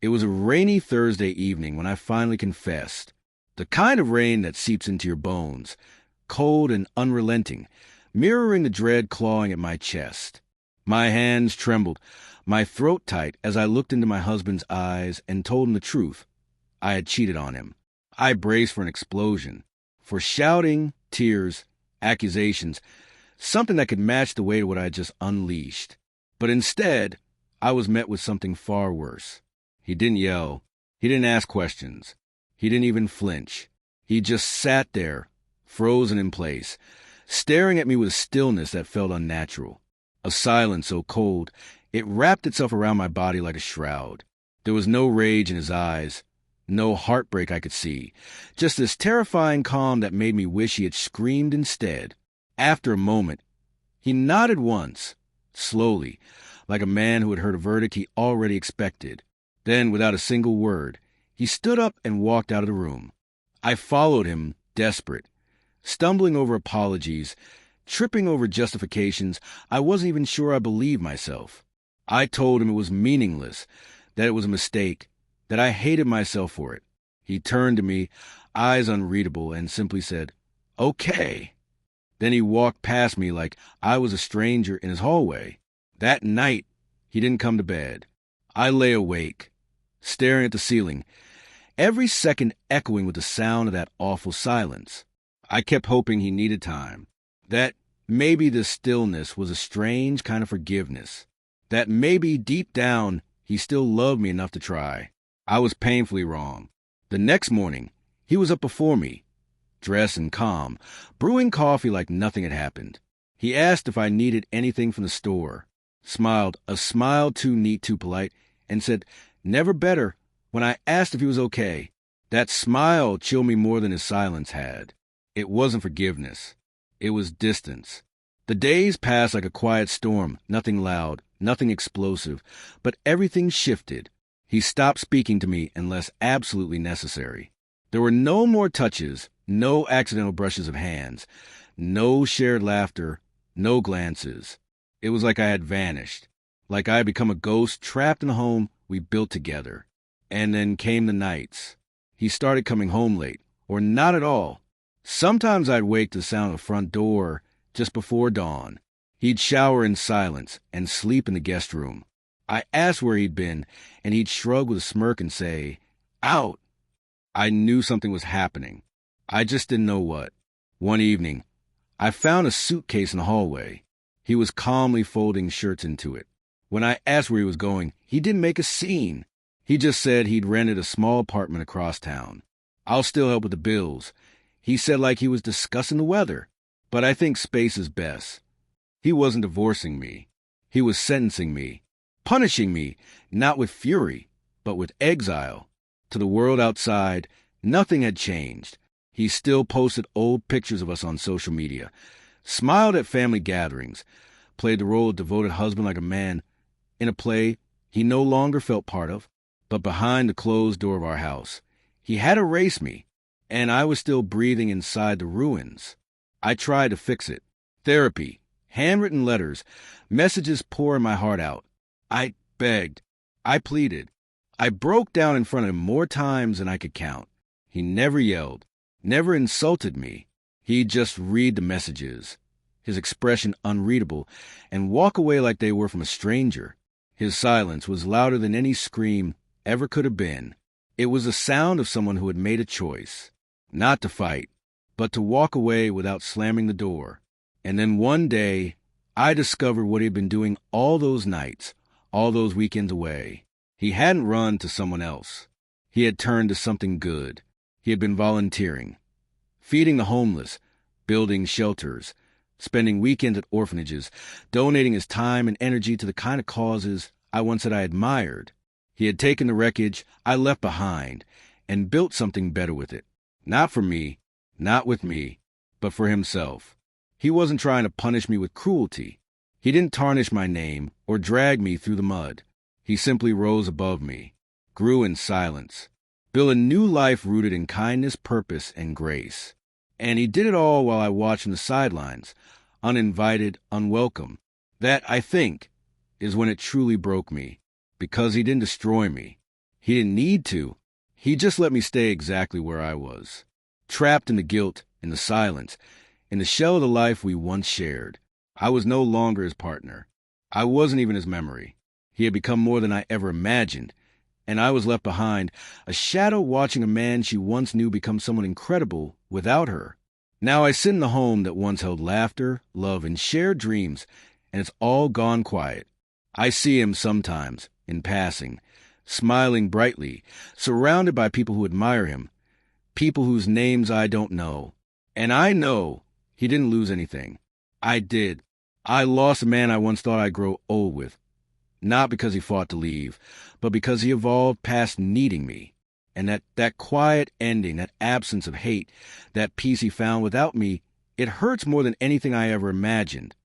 It was a rainy Thursday evening when I finally confessed. The kind of rain that seeps into your bones, cold and unrelenting, mirroring the dread clawing at my chest. My hands trembled, my throat tight as I looked into my husband's eyes and told him the truth. I had cheated on him. I braced for an explosion, for shouting, tears, accusations, something that could match the weight of what I had just unleashed. But instead, I was met with something far worse. He didn't yell. He didn't ask questions. He didn't even flinch. He just sat there, frozen in place, staring at me with a stillness that felt unnatural. A silence so cold, it wrapped itself around my body like a shroud. There was no rage in his eyes, no heartbreak I could see, just this terrifying calm that made me wish he had screamed instead. After a moment, he nodded once, slowly, like a man who had heard a verdict he already expected. Then, without a single word, he stood up and walked out of the room. I followed him, desperate, stumbling over apologies, tripping over justifications I wasn't even sure I believed myself. I told him it was meaningless, that it was a mistake, that I hated myself for it. He turned to me, eyes unreadable, and simply said, "Okay." Then he walked past me like I was a stranger in his hallway. That night, he didn't come to bed. I lay awake, staring at the ceiling, every second echoing with the sound of that awful silence. I kept hoping he needed time, that maybe this stillness was a strange kind of forgiveness, that maybe deep down he still loved me enough to try. I was painfully wrong. The next morning, he was up before me, dressed and calm, brewing coffee like nothing had happened. He asked if I needed anything from the store, smiled, a smile too neat, too polite, and said, "Never better," when I asked if he was okay. That smile chilled me more than his silence had. It wasn't forgiveness. It was distance. The days passed like a quiet storm, nothing loud, nothing explosive, but everything shifted. He stopped speaking to me unless absolutely necessary. There were no more touches, no accidental brushes of hands, no shared laughter, no glances. It was like I had vanished, like I had become a ghost trapped in the home we built together. And then came the nights. He started coming home late, or not at all. Sometimes I'd wake to the sound of the front door just before dawn. He'd shower in silence and sleep in the guest room. I asked where he'd been, and he'd shrug with a smirk and say, "Out." I knew something was happening. I just didn't know what. One evening, I found a suitcase in the hallway. He was calmly folding shirts into it. When I asked where he was going, he didn't make a scene. He just said he'd rented a small apartment across town. "I'll still help with the bills," he said, like he was discussing the weather. But I think space is best. He wasn't divorcing me. He was sentencing me, punishing me, not with fury, but with exile. To the world outside, nothing had changed. He still posted old pictures of us on social media, smiled at family gatherings, played the role of devoted husband like a man in a play he no longer felt part of. But behind the closed door of our house, he had erased me, and I was still breathing inside the ruins. I tried to fix it. Therapy, handwritten letters, messages pouring my heart out. I begged. I pleaded. I broke down in front of him more times than I could count. He never yelled, never insulted me. He'd just read the messages, his expression unreadable, and walk away like they were from a stranger. His silence was louder than any scream ever could have been. It was the sound of someone who had made a choice, not to fight, but to walk away without slamming the door. And then one day, I discovered what he had been doing all those nights, all those weekends away. He hadn't run to someone else. He had turned to something good. He had been volunteering, feeding the homeless, building shelters, spending weekends at orphanages, donating his time and energy to the kind of causes I once said I admired. He had taken the wreckage I left behind and built something better with it. Not for me, not with me, but for himself. He wasn't trying to punish me with cruelty. He didn't tarnish my name or drag me through the mud. He simply rose above me, grew in silence, built a new life rooted in kindness, purpose, and grace. And he did it all while I watched from the sidelines, uninvited, unwelcome. That, I think, is when it truly broke me, because he didn't destroy me. He didn't need to. He just let me stay exactly where I was. Trapped in the guilt, in the silence, in the shell of the life we once shared. I was no longer his partner. I wasn't even his memory. He had become more than I ever imagined, and I was left behind, a shadow watching a man she once knew become someone incredible without her. Now I sit in the home that once held laughter, love, and shared dreams, and it's all gone quiet. I see him sometimes, in passing, smiling brightly, surrounded by people who admire him, people whose names I don't know. And I know he didn't lose anything. I did. I lost a man I once thought I'd grow old with. Not because he fought to leave, but because he evolved past needing me. And that quiet ending, that absence of hate, that peace he found without me, it hurts more than anything I ever imagined.